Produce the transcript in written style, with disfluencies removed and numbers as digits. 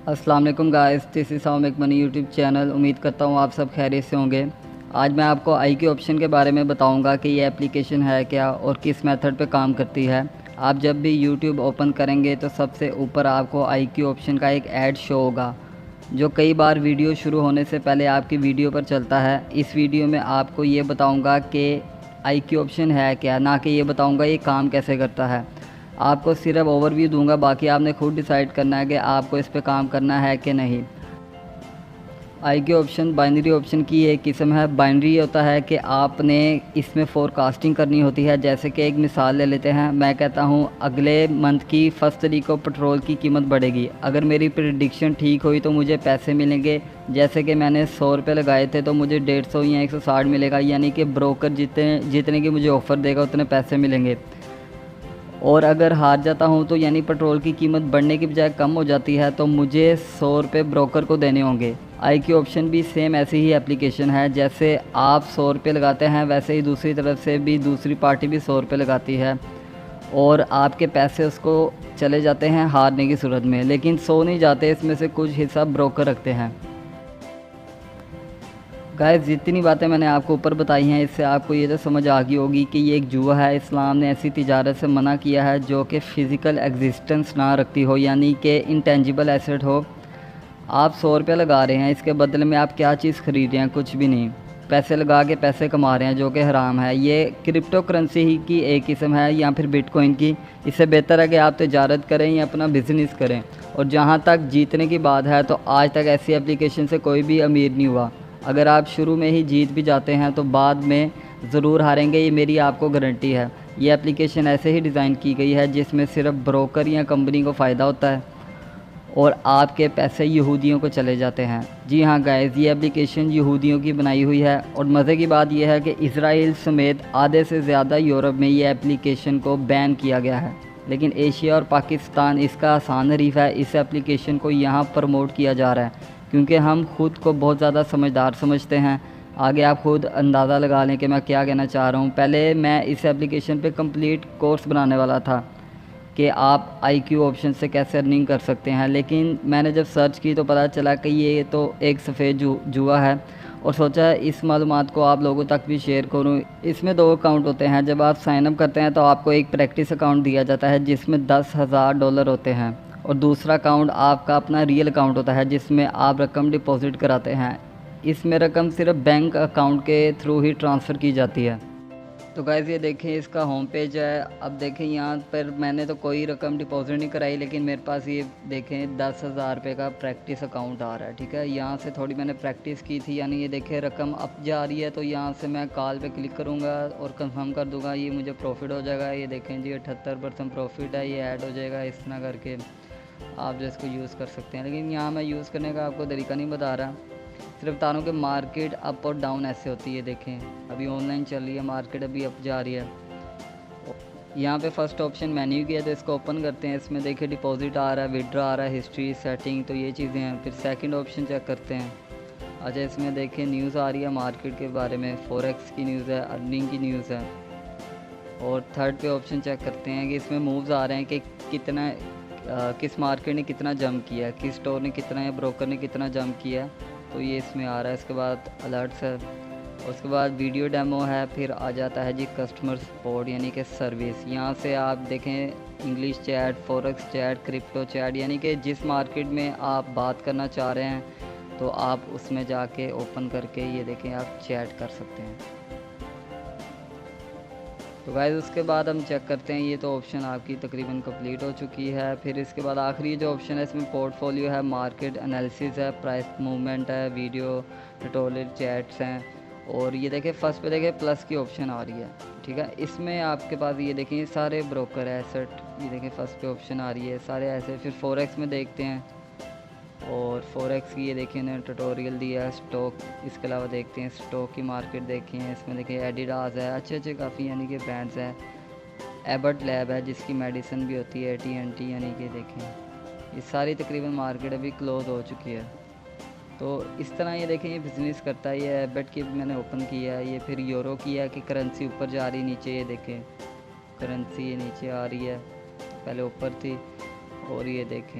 अस्सलाम वालेकुम guys, this is how make money YouTube channel. उम्मीद करता हूँ आप सब खैरियत से होंगे। आज मैं आपको आई क्यू ऑप्शन के बारे में बताऊंगा कि ये एप्लीकेशन है क्या और किस मेथड पे काम करती है। आप जब भी यूट्यूब ओपन करेंगे तो सबसे ऊपर आपको आई क्यू ऑप्शन का एक ऐड शो होगा, जो कई बार वीडियो शुरू होने से पहले आपकी वीडियो पर चलता है। इस वीडियो में आपको ये बताऊँगा कि आई क्यू ऑप्शन है क्या, ना कि ये बताऊँगा ये काम कैसे करता है। आपको सिर्फ ओवरव्यू दूंगा, बाकी आपने खुद डिसाइड करना है कि आपको इस पे काम करना है कि नहीं। I Q option binary option की एक किस्म है। बाइनरी होता है कि आपने इसमें फोरकास्टिंग करनी होती है। जैसे कि एक मिसाल ले लेते हैं, मैं कहता हूँ अगले मंथ की 1 तारीख को पेट्रोल की कीमत बढ़ेगी। अगर मेरी प्रेडिक्शन ठीक हुई तो मुझे पैसे मिलेंगे। जैसे कि मैंने 100 रुपये लगाए थे तो मुझे 150 या 160 मिलेगा, यानी कि ब्रोकर जितने की मुझे ऑफ़र देगा उतने पैसे मिलेंगे। और अगर हार जाता हूँ तो यानी पेट्रोल की कीमत बढ़ने की बजाय कम हो जाती है तो मुझे 100 रुपये ब्रोकर को देने होंगे। आई क्यू ऑप्शन भी सेम ऐसी ही एप्लीकेशन है। जैसे आप 100 रुपये लगाते हैं, वैसे ही दूसरी तरफ से भी दूसरी पार्टी भी 100 रुपये लगाती है और आपके पैसे उसको चले जाते हैं हारने की सूरत में। लेकिन 100 नहीं जाते, इसमें से कुछ हिस्सा ब्रोकर रखते हैं। गाइस, जितनी बातें मैंने आपको ऊपर बताई हैं, इससे आपको ये तो समझ आ गई होगी कि ये एक जुआ है। इस्लाम ने ऐसी तिजारत से मना किया है जो कि फ़िज़िकल एग्जिस्टेंस ना रखती हो, यानी कि इंटेंजिबल एसेट हो। आप 100 रुपये लगा रहे हैं, इसके बदले में आप क्या चीज़ ख़रीद रहे हैं? कुछ भी नहीं। पैसे लगा के पैसे कमा रहे हैं, जो कि हराम है। ये क्रिप्टो करेंसी ही की एक किस्म है, या फिर बिटकॉइन की। इससे बेहतर है कि आप तिजारत करें या अपना बिज़नेस करें। और जहाँ तक जीतने की बात है, तो आज तक ऐसी एप्लीकेशन से कोई भी अमीर नहीं हुआ। अगर आप शुरू में ही जीत भी जाते हैं तो बाद में ज़रूर हारेंगे, ये मेरी आपको गारंटी है। ये एप्लीकेशन ऐसे ही डिज़ाइन की गई है जिसमें सिर्फ ब्रोकर या कंपनी को फ़ायदा होता है और आपके पैसे यहूदियों को चले जाते हैं। जी हाँ गाइस, ये एप्लीकेशन यहूदियों की बनाई हुई है। और मज़े की बात यह है कि इज़राइल समेत आधे से ज़्यादा यूरोप में ये एप्लीकेशन को बैन किया गया है, लेकिन एशिया और पाकिस्तान इसका आसान हरीफ है। इस एप्लीकेशन को यहाँ प्रमोट किया जा रहा है क्योंकि हम खुद को बहुत ज़्यादा समझदार समझते हैं। आगे आप खुद अंदाज़ा लगा लें कि मैं क्या कहना चाह रहा हूँ। पहले मैं इस एप्लीकेशन पे कंप्लीट कोर्स बनाने वाला था कि आप आई क्यू ऑप्शन से कैसे अर्निंग कर सकते हैं, लेकिन मैंने जब सर्च की तो पता चला कि ये तो एक सफ़ेद जुआ है, और सोचा इस मालूमात को आप लोगों तक भी शेयर करूँ। इसमें 2 अकाउंट होते हैं। जब आप साइन अप करते हैं तो आपको एक प्रैक्टिस अकाउंट दिया जाता है जिसमें $10,000 होते हैं, और दूसरा अकाउंट आपका अपना रियल अकाउंट होता है जिसमें आप रकम डिपॉज़िट कराते हैं। इसमें रकम सिर्फ बैंक अकाउंट के थ्रू ही ट्रांसफ़र की जाती है। तो गाइज़, ये देखें इसका होम पेज है। अब देखें यहाँ पर मैंने तो कोई रकम डिपॉज़िट नहीं कराई, लेकिन मेरे पास ये देखें 10,000 रुपये का प्रैक्टिस अकाउंट आ रहा है। ठीक है, यहाँ से थोड़ी मैंने प्रैक्टिस की थी, यानी ये देखें रकम अप जा रही है। तो यहाँ से मैं कॉल पे क्लिक करूँगा और कंफर्म कर दूँगा, ये मुझे प्रॉफिट हो जाएगा। ये देखें जी 78% प्रॉफिट है, ये ऐड हो जाएगा। इस तरह करके आप जो इसको यूज़ कर सकते हैं, लेकिन यहाँ मैं यूज़ करने का आपको तरीका नहीं बता रहा, सिर्फ बता रहा हूँ कि मार्केट अप और डाउन ऐसे होती है। देखें अभी ऑनलाइन चल रही है, मार्केट अभी अप जा रही है। यहाँ पे फर्स्ट ऑप्शन मेन्यू की है, तो इसको ओपन करते हैं। इसमें देखिए डिपॉजिट आ रहा है, विड्रॉ आ रहा है, हिस्ट्री, सेटिंग, तो ये चीज़ें हैं। फिर सेकंड ऑप्शन चेक करते हैं। अच्छा, इसमें देखिए न्यूज़ आ रही है मार्केट के बारे में, फॉरेक्स की न्यूज़ है, अर्निंग की न्यूज़ है। और थर्ड पे ऑप्शन चेक करते हैं कि इसमें मूव्स आ रहे हैं कि कितना किस मार्केट ने कितना जंप किया है, किस स्टोर ने कितना या ब्रोकर ने कितना जंप किया है, तो ये इसमें आ रहा है। इसके बाद अलर्ट्स है, और उसके बाद वीडियो डेमो है। फिर आ जाता है जी कस्टमर सपोर्ट, यानी कि सर्विस। यहाँ से आप देखें English chat, forex chat, crypto chat, यानी कि जिस मार्केट में आप बात करना चाह रहे हैं तो आप उसमें जाके ओपन करके ये देखें आप चैट कर सकते हैं। तो गाइस, उसके बाद हम चेक करते हैं। ये तो ऑप्शन आपकी तकरीबन कंप्लीट हो चुकी है। फिर इसके बाद आखिरी जो ऑप्शन है इसमें पोर्टफोलियो है, मार्केट एनालिसिस है, प्राइस मूवमेंट है, वीडियो ट्यूटोरियल, चैट्स हैं। और ये देखें फर्स्ट पे देखें प्लस की ऑप्शन आ रही है। ठीक है, इसमें आपके पास ये देखें ये सारे ब्रोकर एसेट, ये देखें फर्स्ट पे ऑप्शन आ रही है सारे ऐसे। फिर फॉरेक्स में देखते हैं, और फॉरेक्स की ये देखिए इन्होंने ट्यूटोरियल दिया है। स्टॉक, इसके अलावा देखते हैं स्टॉक की मार्केट देखी है। इसमें देखिए एडिडास है, अच्छे काफ़ी यानी कि ब्रांड्स हैं। एबर्ट लैब है जिसकी मेडिसिन भी होती है, AT&T, यानी कि देखें ये सारी तकरीबन मार्केट अभी क्लोज़ हो चुकी है। तो इस तरह ये देखें ये बिज़नेस करता है। ये एबर्ट की मैंने ओपन किया है। ये फिर यूरो की है कि करेंसी ऊपर जा रही नीचे, ये देखें करेंसी ये नीचे आ रही है, पहले ऊपर थी। और ये देखें